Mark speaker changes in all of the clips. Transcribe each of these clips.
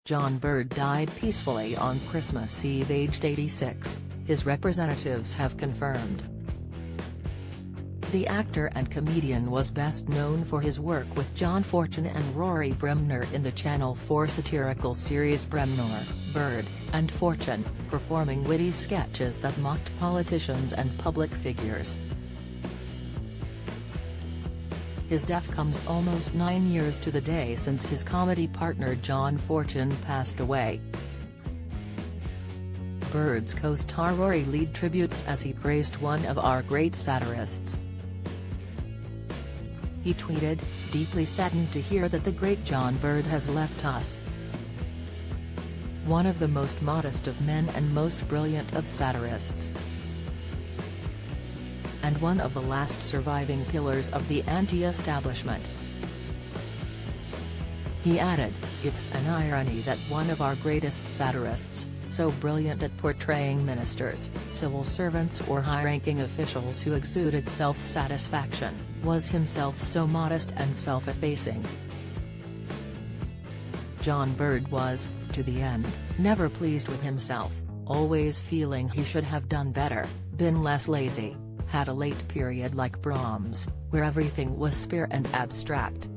Speaker 1: John Bird died peacefully on Christmas Eve aged 86, his representatives have confirmed. The actor and comedian was best known for his work with John Fortune and Rory Bremner in the Channel 4 satirical series Bremner, Bird, and Fortune, performing witty sketches that mocked politicians and public figures. His death comes almost 9 years to the day since his comedy partner John Fortune passed away. Bird's co-star Rory laid tributes as he praised one of our great satirists. He tweeted, "Deeply saddened to hear that the great John Bird has left us. One of the most modest of men and most brilliant of satirists. And one of the last surviving pillars of the anti-establishment." He added, "It's an irony that one of our greatest satirists, so brilliant at portraying ministers, civil servants or high-ranking officials who exuded self-satisfaction, was himself so modest and self-effacing." John Bird was, to the end, never pleased with himself, always feeling he should have done better, been less lazy, had a late period like Brahms, where everything was spare and abstract.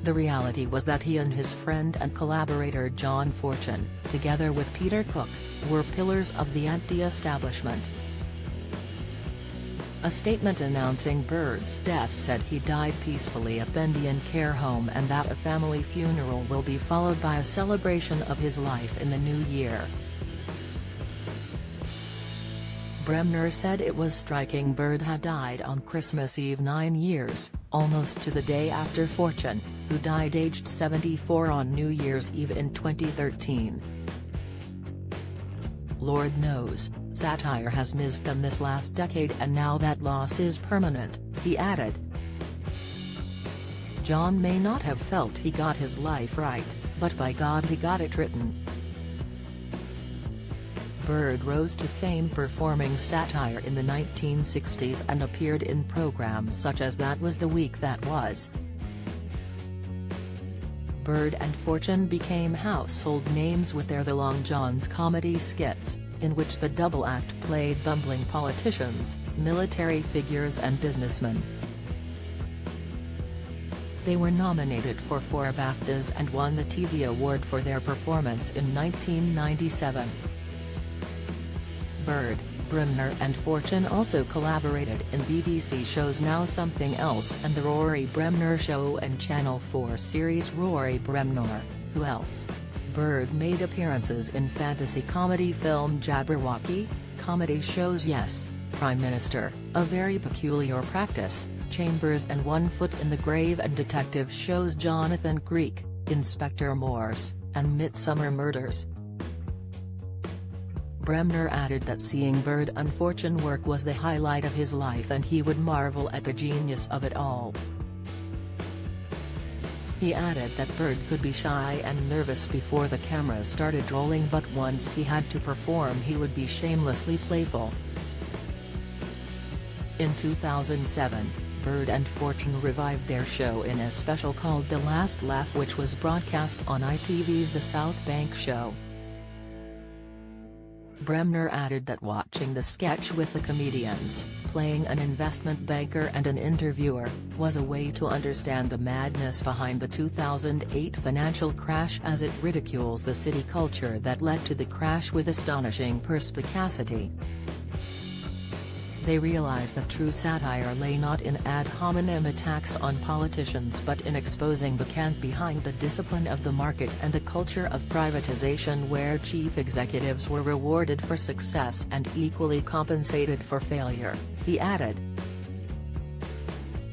Speaker 1: The reality was that he and his friend and collaborator John Fortune, together with Peter Cook, were pillars of the anti-establishment. A statement announcing Bird's death said he died peacefully at Bendian Care Home and that a family funeral will be followed by a celebration of his life in the new year. Bremner said it was striking Bird had died on Christmas Eve 9 years, almost to the day after Fortune, who died aged 74 on New Year's Eve in 2013. "Lord knows, satire has missed them this last decade and now that loss is permanent," he added. "John may not have felt he got his life right, but by God he got it written." Bird rose to fame performing satire in the 1960s and appeared in programs such as That Was the Week That Was. Bird and Fortune became household names with their The Long John's comedy skits, in which the double act played bumbling politicians, military figures and businessmen. They were nominated for 4 BAFTAs and won the TV Award for their performance in 1997. Bird, Bremner and Fortune also collaborated in BBC shows Now Something Else and The Rory Bremner Show and Channel 4 series Rory Bremner, Who Else? Bird made appearances in fantasy comedy film Jabberwocky, comedy shows Yes, Prime Minister, A Very Peculiar Practice, Chambers and One Foot in the Grave and detective shows Jonathan Creek, Inspector Morse, and Midsummer Murders. Bremner added that seeing Bird and Fortune work was the highlight of his life and he would marvel at the genius of it all. He added that Bird could be shy and nervous before the camera started rolling, but once he had to perform he would be shamelessly playful. In 2007, Bird and Fortune revived their show in a special called The Last Laugh, which was broadcast on ITV's The South Bank Show. Bremner added that watching the sketch with the comedians, playing an investment banker and an interviewer, was a way to understand the madness behind the 2008 financial crash, as it ridicules the city culture that led to the crash with astonishing perspicacity. They realized that true satire lay not in ad hominem attacks on politicians but in exposing the cant behind the discipline of the market and the culture of privatization, where chief executives were rewarded for success and equally compensated for failure, he added.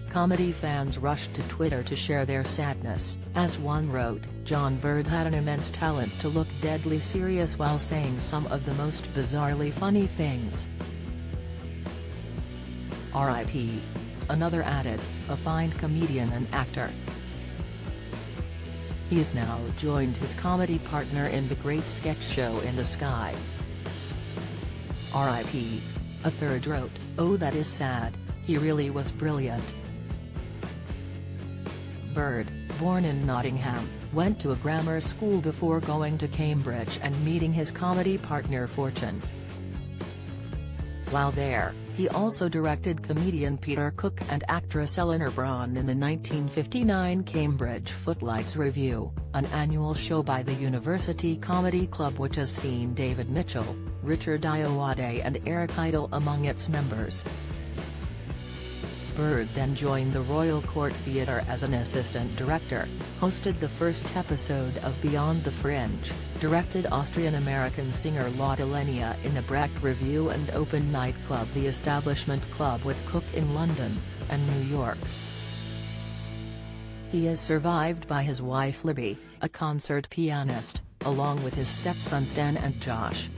Speaker 1: Comedy fans rushed to Twitter to share their sadness, as one wrote, "John Bird had an immense talent to look deadly serious while saying some of the most bizarrely funny things. R.I.P. Another added, "A fine comedian and actor." He's now joined his comedy partner in the great sketch show In the Sky. R.I.P. A third wrote, "Oh, that is sad, he really was brilliant." Bird, born in Nottingham, went to a grammar school before going to Cambridge and meeting his comedy partner Fortune. While there, he also directed comedian Peter Cook and actress Eleanor Braun in the 1959 Cambridge Footlights Revue, an annual show by the University Comedy Club which has seen David Mitchell, Richard Ayoade and Eric Idle among its members. Bird then joined the Royal Court Theatre as an assistant director, hosted the first episode of Beyond the Fringe, directed Austrian-American singer Lotte Lenya in the Brecht Revue and opened nightclub The Establishment Club with Cook in London and New York. He is survived by his wife Libby, a concert pianist, along with his stepsons Stan and Josh.